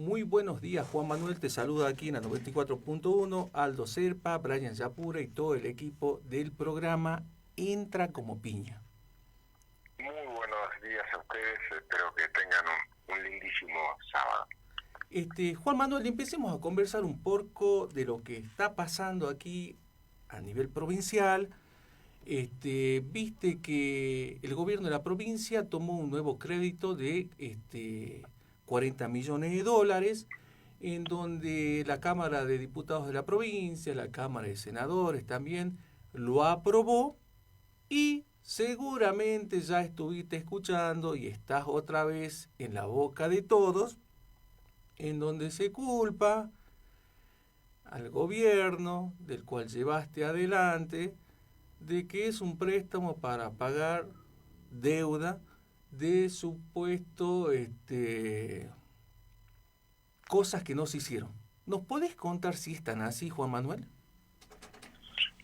Muy buenos días, Juan Manuel, te saluda aquí en la 94.1, Aldo Serpa, Brian Yapura y todo el equipo del programa Entra como Piña. Muy buenos días a ustedes, espero que tengan un lindísimo sábado. Juan Manuel, empecemos a conversar un poco de lo que está pasando aquí a nivel provincial. Viste que el gobierno de la provincia tomó un nuevo crédito de 40 millones de dólares, en donde la Cámara de Diputados de la provincia, la Cámara de Senadores también lo aprobó y seguramente ya estuviste escuchando y estás otra vez en la boca de todos, en donde se culpa al gobierno del cual llevaste adelante de que es un préstamo para pagar deuda de supuesto cosas que no se hicieron. ¿Nos podés contar si están así, Juan Manuel?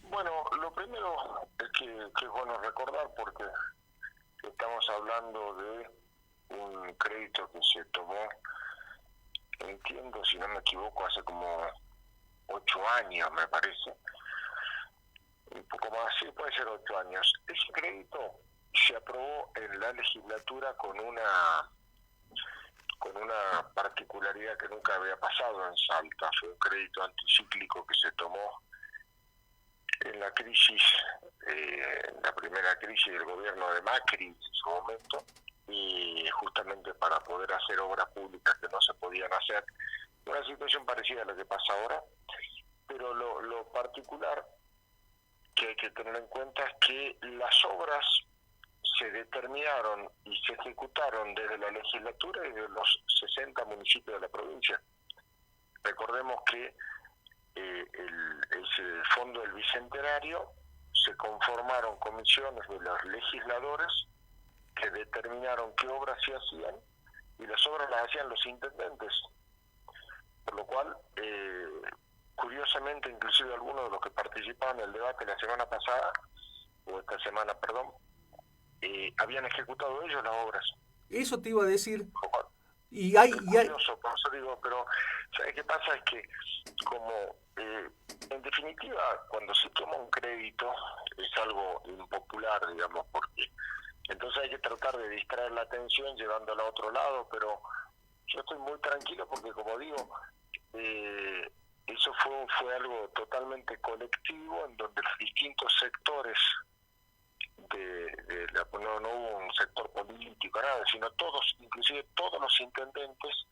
Bueno, lo primero es que es bueno recordar porque estamos hablando de un crédito que se tomó, entiendo, si no me equivoco, hace como 8 años, me parece, un poco más, sí, puede ser 8 años. Ese crédito se aprobó en la legislatura con una particularidad que nunca había pasado en Salta. Fue un crédito anticíclico que se tomó en la crisis, la primera crisis del gobierno de Macri en su momento, y justamente para poder hacer obras públicas que no se podían hacer. Una situación parecida a la que pasa ahora, pero lo particular que hay que tener en cuenta es que las obras se determinaron y se ejecutaron desde la legislatura y de los 60 municipios de la provincia. Recordemos que ese fondo del Bicentenario se conformaron comisiones de los legisladores que determinaron qué obras se hacían y las obras las hacían los intendentes, por lo cual curiosamente inclusive algunos de los que participaban en el debate la semana pasada o esta semana, perdón, habían ejecutado ellos las obras. Eso te iba a decir. Y Es hay... curioso, por eso digo, pero ¿sabes qué pasa? Es que como en definitiva cuando se toma un crédito es algo impopular, digamos, porque entonces hay que tratar de distraer la atención llevándola a otro lado, pero yo estoy muy tranquilo porque, como digo, eso fue algo totalmente colectivo en donde los distintos sectores no hubo un sector político, nada, sino todos, inclusive todos los intendentes,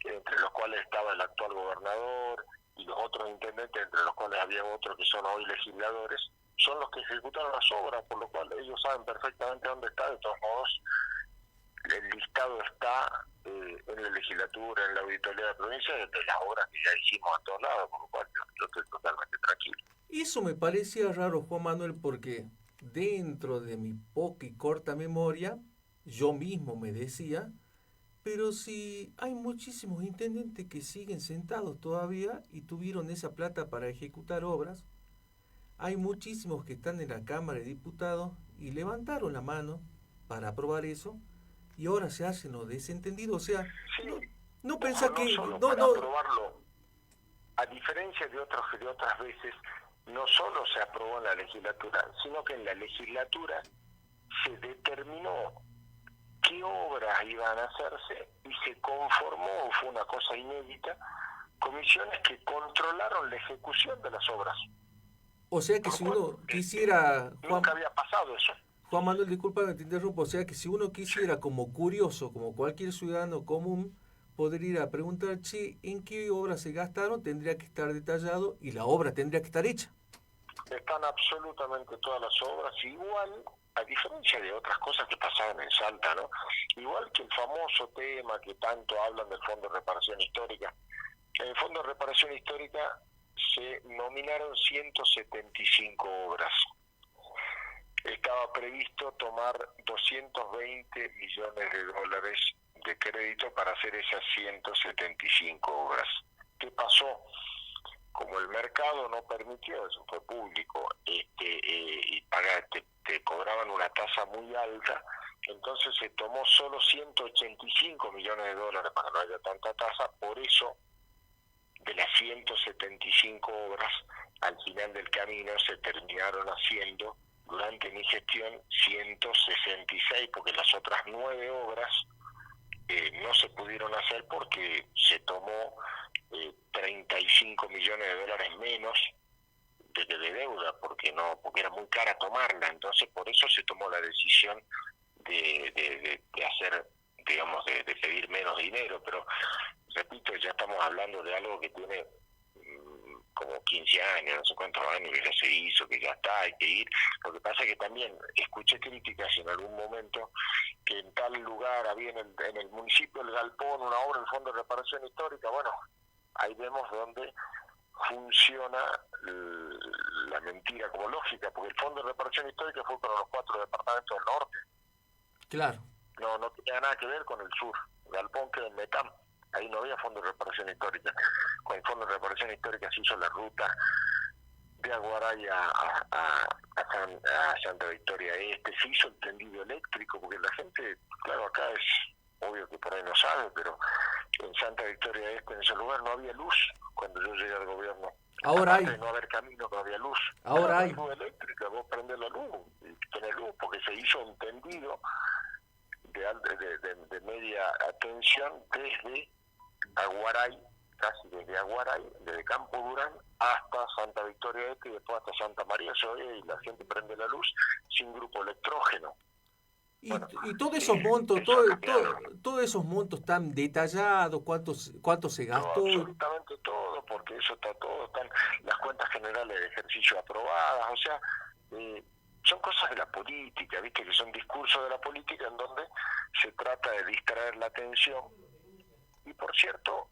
entre los cuales estaba el actual gobernador y los otros intendentes, entre los cuales había otros que son hoy legisladores, son los que ejecutaron las obras, por lo cual ellos saben perfectamente dónde está. De todos modos, el listado está en la legislatura, en la auditoría de la provincia, de las obras que ya hicimos a todos lados, por lo cual yo estoy totalmente tranquilo. Eso me parecía raro, Juan Manuel, porque dentro de mi poca y corta memoria, yo mismo me decía, pero si hay muchísimos intendentes que siguen sentados todavía y tuvieron esa plata para ejecutar obras, hay muchísimos que están en la Cámara de Diputados y levantaron la mano para aprobar eso y ahora se hacen los desentendidos. O sea, no, Sí, no ojo, pensá no que... solo No, para no, aprobarlo, a diferencia de otras veces, no solo se aprobó en la legislatura, sino que en la legislatura se determinó qué obras iban a hacerse y se conformó, fue una cosa inédita, comisiones que controlaron la ejecución de las obras. o sea que Por lo si cual, uno quisiera, nunca había pasado eso. Juan Manuel, disculpa que te interrumpo, o sea que si uno Sí. quisiera como curioso, como cualquier ciudadano común, poder ir a preguntar, che, ¿en qué obras se gastaron? Tendría que estar detallado y la obra tendría que estar hecha. Están absolutamente todas las obras, igual, a diferencia de otras cosas que pasaban en Salta, ¿no? Igual que el famoso tema que tanto hablan del Fondo de Reparación Histórica. En el Fondo de Reparación Histórica se nominaron 175 obras. Estaba previsto tomar 220 millones de dólares de crédito para hacer esas 175 obras. ¿Qué pasó? Como el mercado no permitió, eso fue público, y te cobraban una tasa muy alta, Entonces se tomó solo 185 millones de dólares para que no haya tanta tasa. Por eso, de las 175 obras, al final del camino se terminaron haciendo, durante mi gestión, 166, porque las otras 9 obras no se pudieron hacer porque se tomó 35 millones de dólares menos de deuda, porque era muy cara tomarla. Entonces, por eso se tomó la decisión de hacer, digamos, de pedir menos dinero. Pero, repito, ya estamos hablando de algo que tiene como 15 años, no sé cuántos años que ya se hizo, que ya está, hay que ir. Lo que pasa es que también escuché críticas en algún momento que en tal lugar había en el municipio El Galpón una obra del Fondo de Reparación Histórica. Bueno, ahí vemos donde funciona la mentira como lógica, porque el Fondo de Reparación Histórica fue para los 4 departamentos del norte. Claro. No tenía nada que ver con el sur. Galpón queda en Metam. Ahí no había Fondo de Reparación Histórica. Con el Fondo de Reparación Histórica se hizo la ruta de Aguaray a Santa Victoria Este, se hizo el tendido eléctrico, porque la gente, claro, acá es obvio que por ahí no sabe, pero en Santa Victoria Este, en ese lugar, no había luz cuando yo llegué al gobierno. Ahora Aparte hay. de no haber camino, no había luz. Ahora hay. Luz eléctrica, vos prendés la luz y tenés luz, porque se hizo un tendido de media tensión desde Aguaray, casi desde Aguaray, desde Campo Durán hasta Santa Victoria Este y después hasta Santa María Soria, y la gente prende la luz sin grupo electrógeno. Y todos esos montos, todos esos montos tan detallados, cuánto se gastó. Absolutamente todo, porque eso está todo, están las cuentas generales de ejercicio aprobadas, o sea, son cosas de la política, viste, que son discursos de la política en donde se trata de distraer la atención. Y por cierto,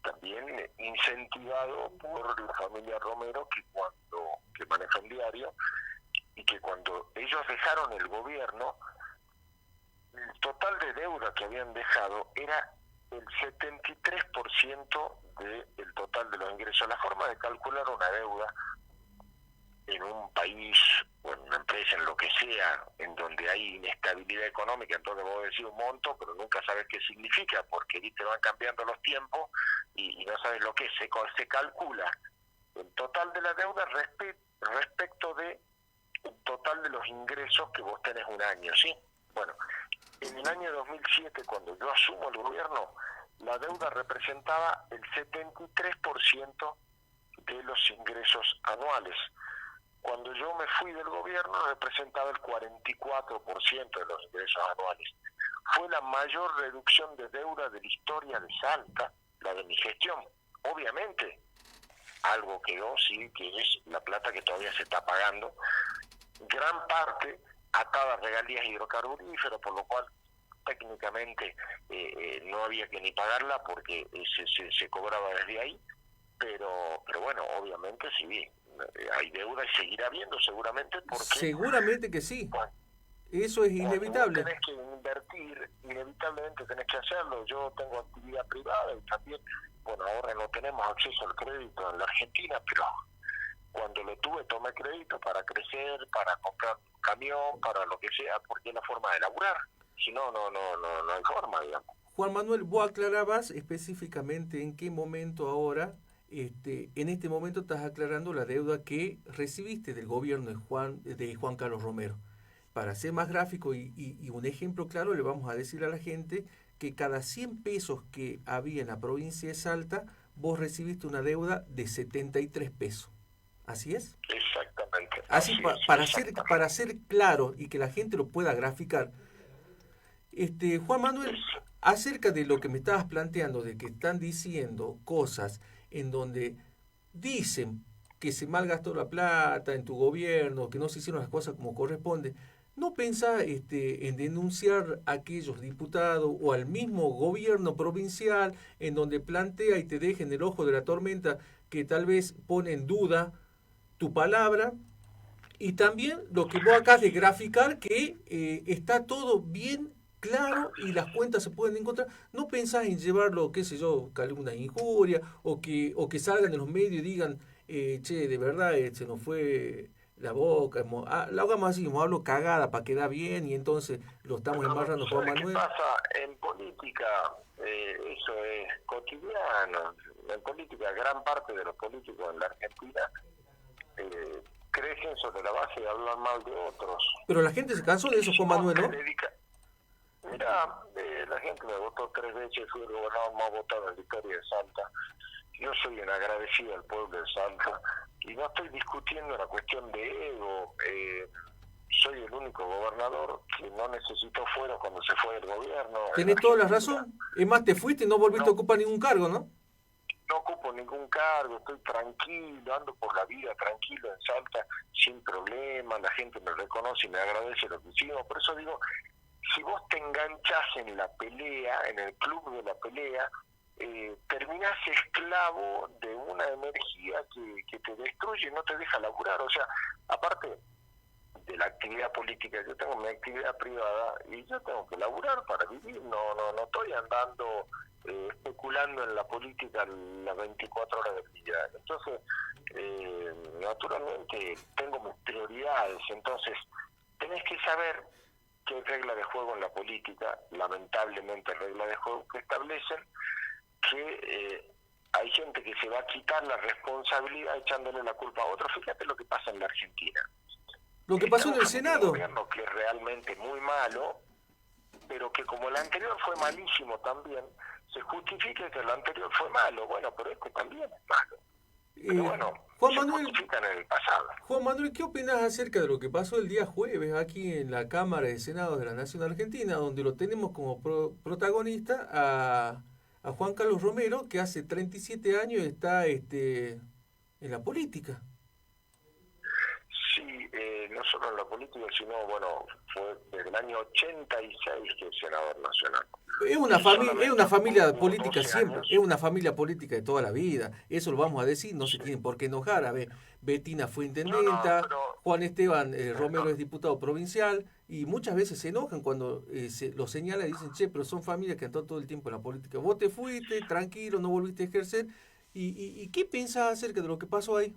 también incentivado por la familia Romero, que maneja un diario, y que cuando ellos dejaron el gobierno, el total de deuda que habían dejado era el 73% del total de los ingresos. La forma de calcular una deuda en un país o en una empresa, en lo que sea, en donde hay inestabilidad económica, entonces vos decís un monto, pero nunca sabes qué significa, porque viste, van cambiando los tiempos y no sabes lo que es. Se calcula el total de la deuda respecto de el total de los ingresos que vos tenés un año, ¿sí? Bueno, en el año 2007, cuando yo asumo el gobierno, la deuda representaba el 73% de los ingresos anuales. Cuando yo me fui del gobierno, representaba el 44% de los ingresos anuales. Fue la mayor reducción de deuda de la historia de Salta, la de mi gestión. Obviamente, algo quedó, sí, que es la plata que todavía se está pagando, gran parte atada a regalías hidrocarburíferas, por lo cual técnicamente no había que ni pagarla porque se cobraba desde ahí, pero bueno, obviamente sí, hay deuda y seguirá habiendo seguramente, porque seguramente que sí. Bueno, eso es inevitable. Tenés que invertir, inevitablemente tenés que hacerlo. Yo tengo actividad privada y también, bueno, ahora no tenemos acceso al crédito en la Argentina, pero cuando lo tuve tomé crédito para crecer, para comprar un camión, para lo que sea, porque es la forma de laburar. Si no, no hay forma, digamos. Juan Manuel, vos aclarabas específicamente en qué momento ahora, en este momento estás aclarando la deuda que recibiste del gobierno de Juan Carlos Romero. Para ser más gráfico y un ejemplo claro, le vamos a decir a la gente que cada 100 pesos que había en la provincia de Salta, vos recibiste una deuda de 73 pesos. ¿Así es? Exactamente. Así para ser claro y que la gente lo pueda graficar. Juan Manuel, acerca de lo que me estabas planteando, de que están diciendo cosas en donde dicen que se malgastó la plata en tu gobierno, que no se hicieron las cosas como corresponde, ¿no pensás en denunciar a aquellos diputados o al mismo gobierno provincial en donde plantea y te deja en el ojo de la tormenta que tal vez pone en duda tu palabra? Y también lo que vos acabas de graficar, que está todo bien claro y las cuentas se pueden encontrar. ¿No pensás en llevarlo, qué sé yo, que alguna injuria o que salgan de los medios y digan, che, de verdad se nos fue la boca, la hagamos así, como hablo cagada para quedar bien y entonces lo estamos embarrando Juan ¿Sabes qué Manuel. pasa? En política eso es cotidiano. En política, gran parte de los políticos en la Argentina crecen sobre la base de hablar mal de otros. Pero la gente se cansó de eso, Si Juan vos Manuel, te ¿no? dedicas... Mira, la gente me votó 3 veces, fui el gobernador más votado en la historia de Salta. Yo soy un agradecido al pueblo de Salta y no estoy discutiendo la cuestión de ego. Soy el único gobernador que no necesitó fuero cuando se fue del gobierno. Tenés toda la razón. Es más, te fuiste y no volviste a No, ocupar ningún cargo, ¿no? no ocupo ningún cargo, estoy tranquilo, ando por la vida tranquilo en Salta, sin problema, la gente me reconoce y me agradece lo que hicimos. Por eso digo, si vos te enganchás en la pelea, en el club de la pelea, terminás esclavo de una energía que te destruye y no te deja laburar. O sea, aparte de la actividad política, yo tengo mi actividad privada y yo tengo que laburar para vivir, no estoy andando especulando en la política las 24 horas del día. Entonces, naturalmente tengo mis prioridades, entonces tenés que saber que hay reglas de juego en la política, lamentablemente reglas de juego que establecen que hay gente que se va a quitar la responsabilidad echándole la culpa a otro. Fíjate lo que pasa en la Argentina. Lo que pasó en el Estamos en un Senado. gobierno que es realmente muy malo, pero que como el anterior fue malísimo también, se justifica que el anterior fue malo. Bueno, pero este también es malo. Pero bueno, Juan se Manuel, justifican en el pasado. Juan Manuel, ¿qué opinas acerca de lo que pasó el día jueves aquí en la Cámara de Senado de la Nación Argentina, donde lo tenemos como protagonista a Juan Carlos Romero, que hace 37 años está en la política? Sí, no solo en la política, sino, bueno, fue desde el año 86 que es senador nacional. Es Solamente una familia hubo política 12 siempre, años. es una familia política de toda la vida, eso lo vamos a decir, no se Sí. tienen por qué enojar. A ver, Betina fue No, intendenta, pero Juan Esteban Romero es diputado provincial, y muchas veces se enojan cuando lo señalan y dicen, che, pero son familias que han estado todo el tiempo en la política. Vos te fuiste, tranquilo, no volviste a ejercer, y ¿qué pensás acerca de lo que pasó ahí?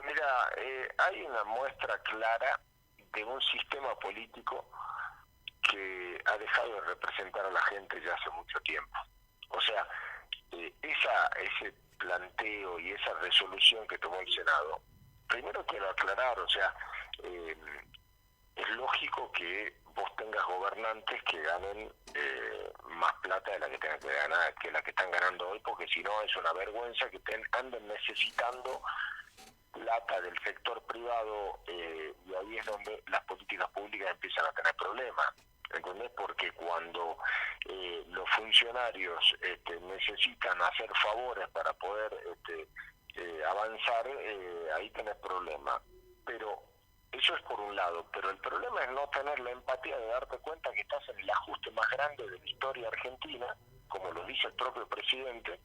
mira, hay una muestra clara de un sistema político que ha dejado de representar a la gente ya hace mucho tiempo. O sea, ese planteo y esa resolución que tomó el Senado, primero quiero aclarar, o sea, es lógico que vos tengas gobernantes que ganen más plata de la que tengan que ganar, que la que están ganando hoy, porque si no es una vergüenza que anden necesitando plata del sector privado y ahí es donde las políticas públicas empiezan a tener problemas. ¿Entendés? Porque cuando los funcionarios necesitan hacer favores para poder avanzar, ahí tenés problemas. Pero eso es por un lado, pero el problema es no tener la empatía de darte cuenta que estás en el ajuste más grande de la historia argentina, como lo dice el propio presidente,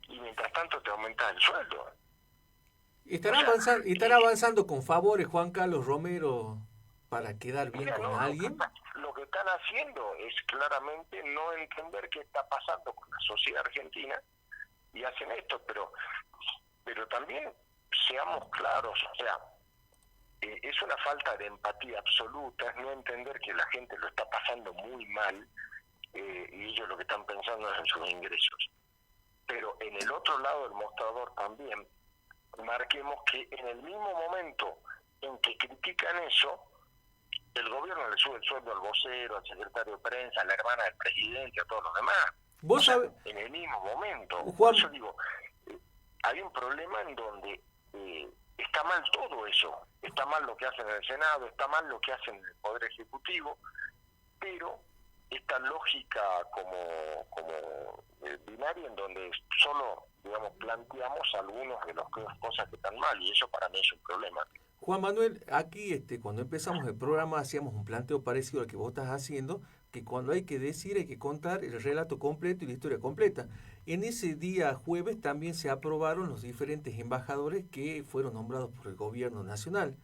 y mientras tanto te aumentas el sueldo. ¿Estará avanzando con favores Juan Carlos Romero para quedar bien Mira, con no, alguien? lo que están haciendo es claramente no entender qué está pasando con la sociedad argentina y hacen esto, pero también seamos claros, o sea, es una falta de empatía absoluta, es no entender que la gente lo está pasando muy mal y ellos lo que están pensando es en sus ingresos. Pero en el otro lado del mostrador también marquemos que en el mismo momento en que critican eso, el gobierno le sube el sueldo al vocero, al secretario de prensa, a la hermana del presidente, a todos los demás. Vos sabés, En el mismo momento. Juan, Por eso digo, hay un problema en donde está mal todo eso. Está mal lo que hacen en el Senado, está mal lo que hacen en el Poder Ejecutivo, pero esta lógica como binaria en donde solo, digamos, planteamos algunos de las cosas que están mal, y eso para mí es un problema. Juan Manuel, aquí cuando empezamos el programa hacíamos un planteo parecido al que vos estás haciendo, que cuando hay que decir hay que contar el relato completo y la historia completa. En ese día jueves también se aprobaron los diferentes embajadores que fueron nombrados por el gobierno nacional.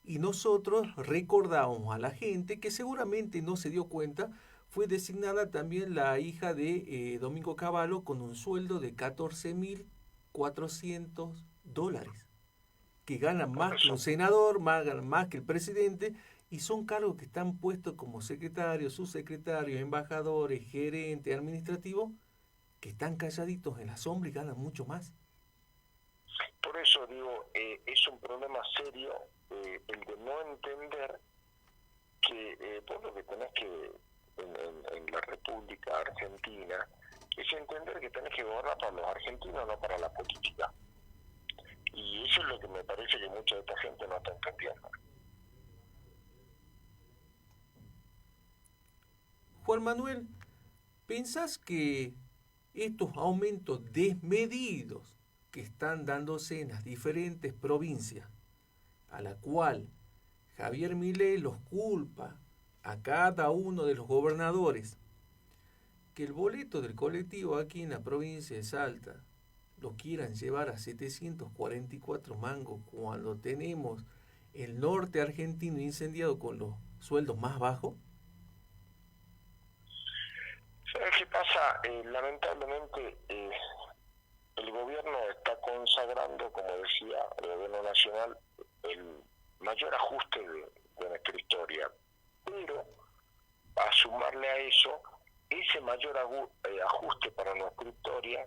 Y nosotros recordamos a la gente que seguramente no se dio cuenta, fue designada también la hija de Domingo Cavallo con un sueldo de $14.400. que ganan Por más que eso, un senador, ganan más que el presidente, y son cargos que están puestos como secretarios, subsecretarios, embajadores, gerentes, administrativos, que están calladitos en la sombra y ganan mucho más. por eso digo, es un problema serio el de no entender que vos lo que tenés que, en la República Argentina, es entender que tenés que gobernar para los argentinos, no para la política. Y eso es lo que me parece que mucha de esta gente no está entendiendo. Juan Manuel, ¿pensás que estos aumentos desmedidos que están dándose en las diferentes provincias, a la cual Javier Milei los culpa a cada uno de los gobernadores, que el boleto del colectivo aquí en la provincia de Salta lo quieran llevar a 744 mangos cuando tenemos el norte argentino incendiado con los sueldos más bajos? ¿Sabes qué pasa? Lamentablemente el gobierno está consagrando, como decía el gobierno nacional, el mayor ajuste de nuestra historia. Pero a sumarle a eso, ese mayor ajuste para nuestra historia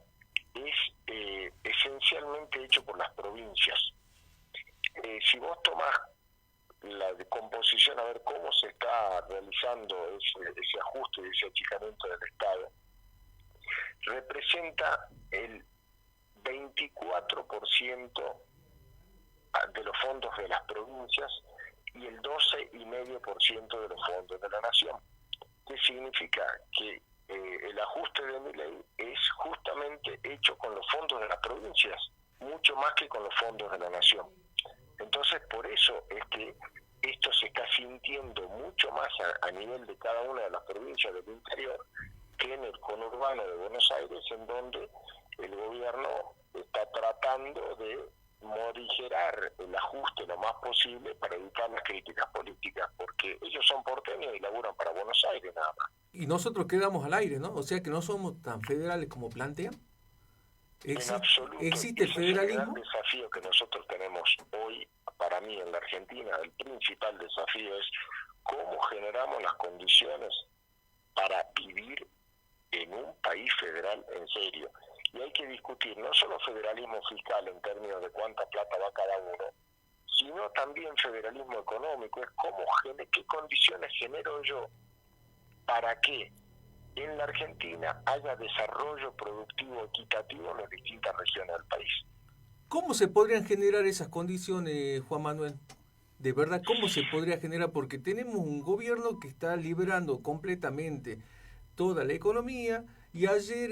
es esencialmente hecho por las provincias. Si vos tomás la composición a ver cómo se está realizando ese ajuste y ese achicamiento del Estado, representa el 24% de los fondos de las provincias y el 12,5% de los fondos de la nación. ¿Qué significa? Que el ajuste de Milei es justamente hecho con los fondos de las provincias, mucho más que con los fondos de la nación. Entonces, por eso es que esto se está sintiendo mucho más a nivel de cada una de las provincias del interior que en el conurbano de Buenos Aires, en donde el gobierno está tratando de morigerar el ajuste lo más posible para evitar las críticas políticas, porque ellos son porteños y laburan para Buenos Aires nada más. Y nosotros quedamos al aire, ¿no? O sea que no somos tan federales como plantean. En absoluto, ¿Existe el ese es el federalismo? gran desafío que nosotros tenemos hoy, para mí en la Argentina. El principal desafío es cómo generamos las condiciones para vivir en un país federal en serio. Y hay que discutir no solo federalismo fiscal en términos de cuánta plata va cada uno, sino también federalismo económico. Es qué condiciones genero yo para que en la Argentina haya desarrollo productivo equitativo en las distintas regiones del país. ¿Cómo se podrían generar esas condiciones, Juan Manuel? De verdad, ¿cómo se podría generar? Porque tenemos un gobierno que está liberando completamente toda la economía, y ayer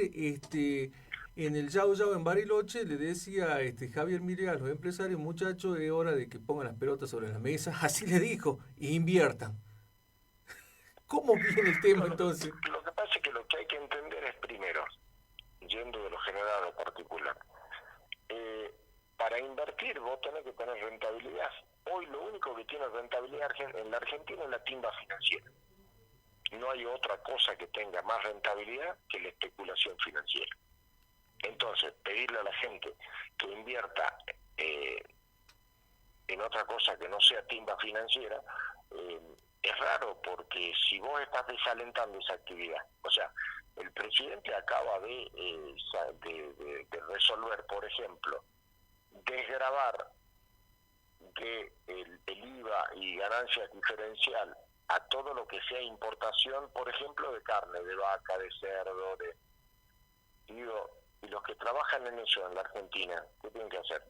en el Yao Yao en Bariloche le decía Javier Milei a los empresarios: muchachos, es hora de que pongan las pelotas sobre la mesa, así le dijo, e inviertan. ¿Cómo viene el tema entonces? Lo que pasa es que lo que hay que entender es, primero, yendo de lo general a lo particular, para invertir vos tenés que tener rentabilidad. Hoy lo único que tiene rentabilidad en la Argentina es la timba financiera. No hay otra cosa que tenga más rentabilidad que la especulación financiera. Entonces, pedirle a la gente que invierta en otra cosa que no sea timba financiera es raro, porque si vos estás desalentando esa actividad, o sea, el presidente acaba de resolver, por ejemplo, desgravar el IVA y ganancia diferencial a todo lo que sea importación, por ejemplo, de carne, de vaca, de cerdo, y los que trabajan en eso en la Argentina, ¿qué tienen que hacer?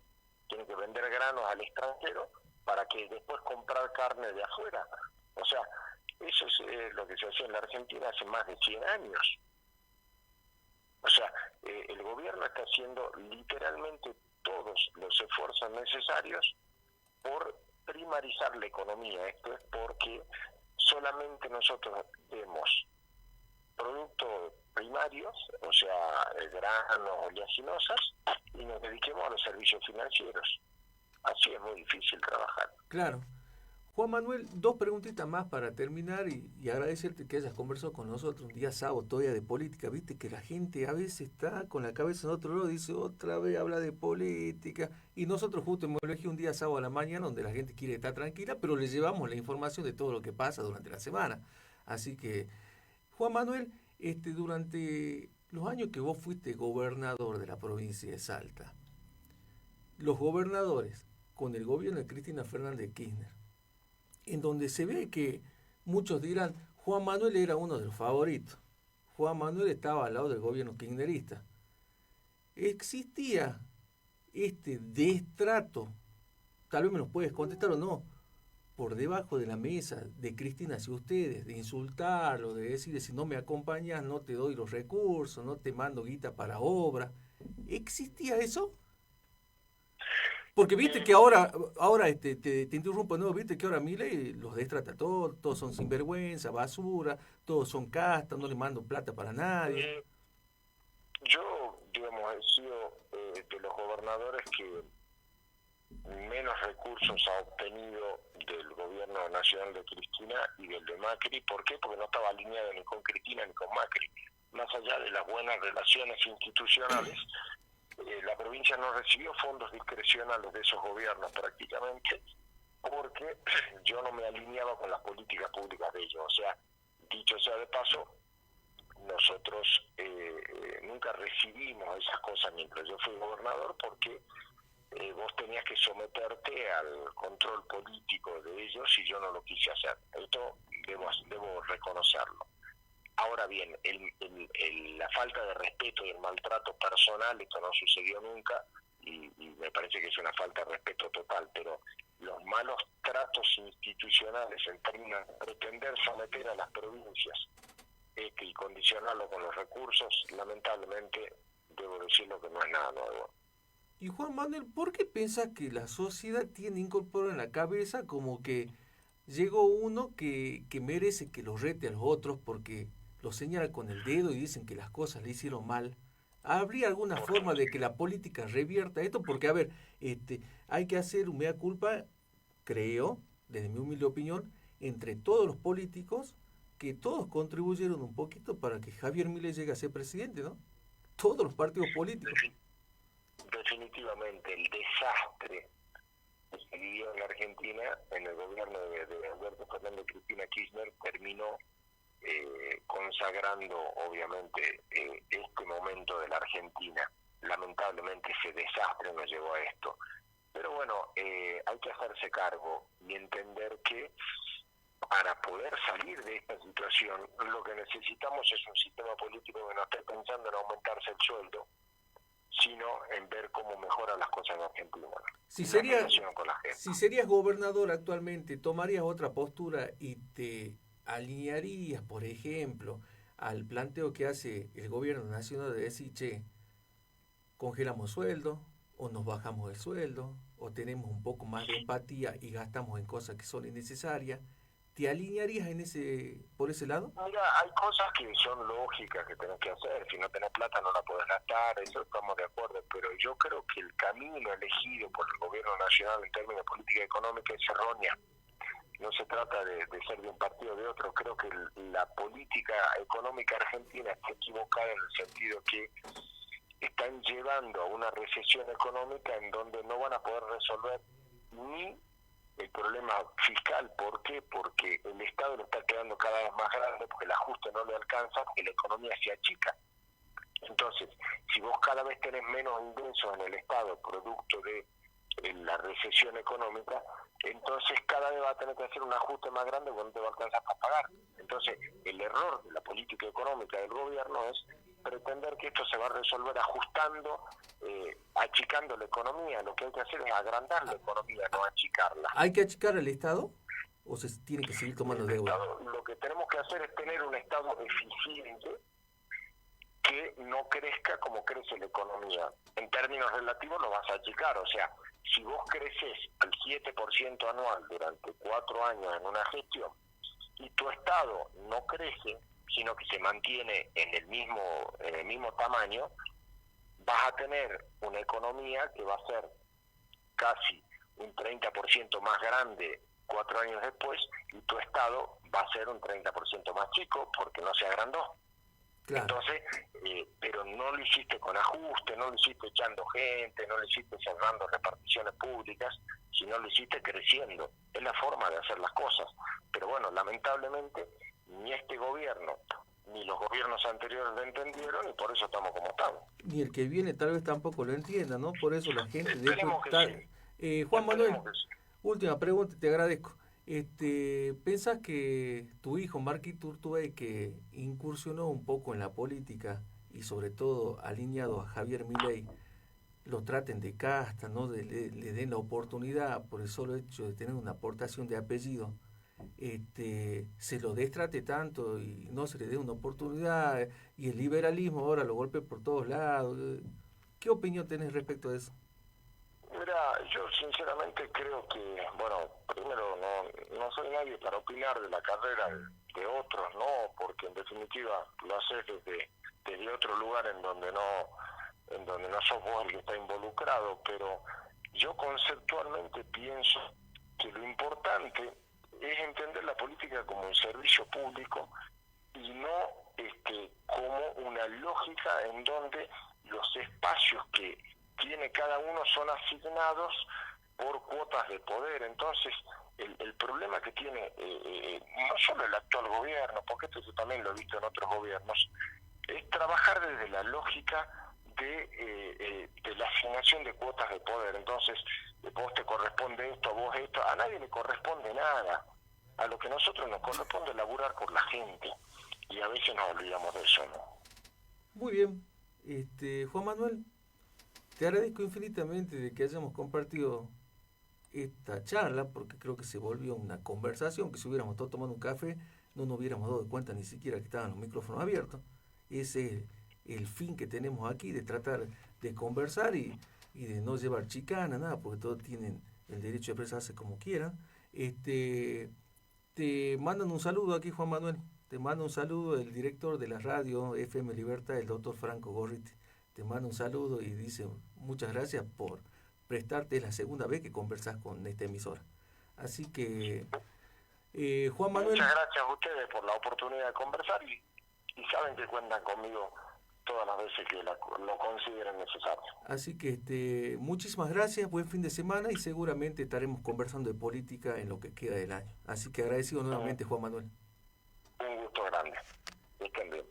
Tienen que vender granos al extranjero para que después comprar carne de afuera. O sea, eso es lo que se hacía en la Argentina hace más de 100 años. O sea, el gobierno está haciendo literalmente todos los esfuerzos necesarios por primarizar la economía. Esto es porque solamente nosotros vemos productos primarios, o sea, granos, oleaginosas, y nos dediquemos a los servicios financieros. Así es muy difícil trabajar. Claro. Juan Manuel, dos preguntitas más para terminar y agradecerte que hayas conversado con nosotros un día sábado todavía de política. Viste que la gente a veces está con la cabeza en otro lado, dice otra vez habla de política. Y nosotros justo hemos elegido un día sábado a la mañana donde la gente quiere estar tranquila, pero le llevamos la información de todo lo que pasa durante la semana. Así que, Juan Manuel, durante los años que vos fuiste gobernador de la provincia de Salta, los gobernadores con el gobierno de Cristina Fernández de Kirchner, en donde se ve que muchos dirán, Juan Manuel era uno de los favoritos. Juan Manuel estaba al lado del gobierno kirchnerista. ¿Existía este destrato? Tal vez me lo puedes contestar o no. Por debajo de la mesa de Cristina hacia ustedes, de insultarlo, de decirle si no me acompañas no te doy los recursos, no te mando guita para obra. ¿Existía eso? Porque viste que ahora te interrumpo, ¿no? Viste que ahora Milei los destrata todos son sinvergüenza, basura, todos son castas, no le mando plata para nadie. Yo, digamos, he sido de los gobernadores que menos recursos ha obtenido del gobierno nacional de Cristina y del de Macri. ¿Por qué? Porque no estaba alineado ni con Cristina ni con Macri. Más allá de las buenas relaciones institucionales, la provincia no recibió fondos discrecionales de esos gobiernos prácticamente, porque yo no me alineaba con las políticas públicas de ellos. O sea, dicho sea de paso, nosotros nunca recibimos esas cosas mientras yo fui gobernador, porque vos tenías que someterte al control político de ellos y yo no lo quise hacer. Esto debo reconocerlo. Ahora bien, la falta de respeto y el maltrato personal, esto no sucedió nunca y me parece que es una falta de respeto total, pero los malos tratos institucionales en términos de pretender someter a las provincias y condicionarlo con los recursos, lamentablemente debo decirlo que no es nada nuevo. Y Juan Manuel, ¿por qué piensas que la sociedad tiene incorporado en la cabeza como que llegó uno que merece que lo rete a los otros porque lo señala con el dedo y dicen que las cosas le hicieron mal? ¿Habría alguna forma de que la política revierta esto? Porque, a ver, hay que hacer un mea culpa, creo, desde mi humilde opinión, entre todos los políticos, que todos contribuyeron un poquito para que Javier Milei llegue a ser presidente, ¿no? Todos los partidos políticos. Definitivamente el desastre que se vivió en la Argentina en el gobierno de Alberto Fernández y Cristina Kirchner terminó consagrando obviamente este momento de la Argentina. Lamentablemente ese desastre nos llevó a esto. Pero bueno, hay que hacerse cargo y entender que para poder salir de esta situación lo que necesitamos es un sistema político que no esté pensando en aumentarse el sueldo, sino en ver cómo mejoran las cosas en Argentina. Si serías gobernador actualmente, ¿tomarías otra postura y te alinearías, por ejemplo, al planteo que hace el gobierno nacional de decir, che, congelamos sueldo, o nos bajamos el sueldo, o tenemos un poco más de empatía y gastamos en cosas que son innecesarias? ¿Te alinearías por ese lado? Mira, hay cosas que son lógicas que tenés que hacer. Si no tenés plata no la podés gastar, eso estamos de acuerdo. Pero yo creo que el camino elegido por el gobierno nacional en términos de política económica es errónea. No se trata de ser de un partido o de otro. Creo que la política económica argentina está equivocada en el sentido que están llevando a una recesión económica en donde no van a poder resolver ni el problema fiscal. ¿Por qué? Porque el Estado lo está quedando cada vez más grande, porque el ajuste no le alcanza, porque la economía se achica. Entonces, si vos cada vez tenés menos ingresos en el Estado producto de la recesión económica, entonces cada vez va a tener que hacer un ajuste más grande porque no te va a alcanzar para pagar. Entonces, el error de la política económica del gobierno es pretender que esto se va a resolver ajustando, achicando la economía. Lo que hay que hacer es agrandar la economía, no achicarla. ¿Hay que achicar el Estado o se tiene que seguir tomando deuda? Lo que tenemos que hacer es tener un Estado eficiente que no crezca como crece la economía. En términos relativos lo vas a achicar, o sea, si vos creces al 7% anual durante 4 años en una gestión y tu Estado no crece, sino que se mantiene en el mismo tamaño, vas a tener una economía que va a ser casi un 30% más grande 4 años después, y tu Estado va a ser un 30% más chico porque no se agrandó. Claro. Entonces, pero no lo hiciste con ajuste, no lo hiciste echando gente, no lo hiciste cerrando reparticiones públicas, sino lo hiciste creciendo. Es la forma de hacer las cosas. Pero bueno, lamentablemente, ni este gobierno, ni los gobiernos anteriores lo entendieron, y por eso estamos como estamos. Ni el que viene tal vez tampoco lo entienda, ¿no? Por eso la gente... Esperemos que sí. Juan Manuel, última pregunta, te agradezco. ¿Pensás que tu hijo, Marquito Urtubey, que incursionó un poco en la política y sobre todo alineado a Javier Milei, lo traten de casta, ¿no? Le den la oportunidad por el solo hecho de tener una aportación de apellido, se lo destrate tanto y no se le dé una oportunidad, y el liberalismo ahora lo golpea por todos lados? ¿Qué opinión tenés respecto a eso? Mira, yo sinceramente creo que, bueno, primero no soy nadie para opinar de la carrera de otros, ¿no? Porque en definitiva lo haces desde otro lugar en donde no sos vos el que está involucrado, pero yo conceptualmente pienso que lo importante es entender la política como un servicio público y no como una lógica en donde los espacios que tiene cada uno son asignados por cuotas de poder. Entonces, el problema que tiene no solo el actual gobierno, porque esto yo también lo he visto en otros gobiernos, es trabajar desde la lógica de la asignación de cuotas de poder. Entonces, vos te corresponde esto, a vos esto, a nadie le corresponde nada. A lo que a nosotros nos corresponde laburar por la gente, y a veces nos olvidamos de eso, ¿no? Muy bien. Juan Manuel, te agradezco infinitamente de que hayamos compartido esta charla, porque creo que se volvió una conversación, que si hubiéramos estado tomando un café no nos hubiéramos dado cuenta ni siquiera que estaban los micrófonos abiertos. Ese es el fin que tenemos aquí, de tratar de conversar y de no llevar chicana, nada, porque todos tienen el derecho de expresarse como quieran. Te mandan un saludo aquí, Juan Manuel. Te manda un saludo el director de la radio FM Libertad, el doctor Franco Gorriti. Te manda un saludo y dice muchas gracias por prestarte, es la segunda vez que conversás con esta emisora. Así que, Juan Manuel... Muchas gracias a ustedes por la oportunidad de conversar y saben que cuentan conmigo todas las veces que lo consideren necesario. Así que muchísimas gracias, buen fin de semana, y seguramente estaremos conversando de política en lo que queda del año. Así que agradecido nuevamente, Juan Manuel. Un gusto grande. Estén bien.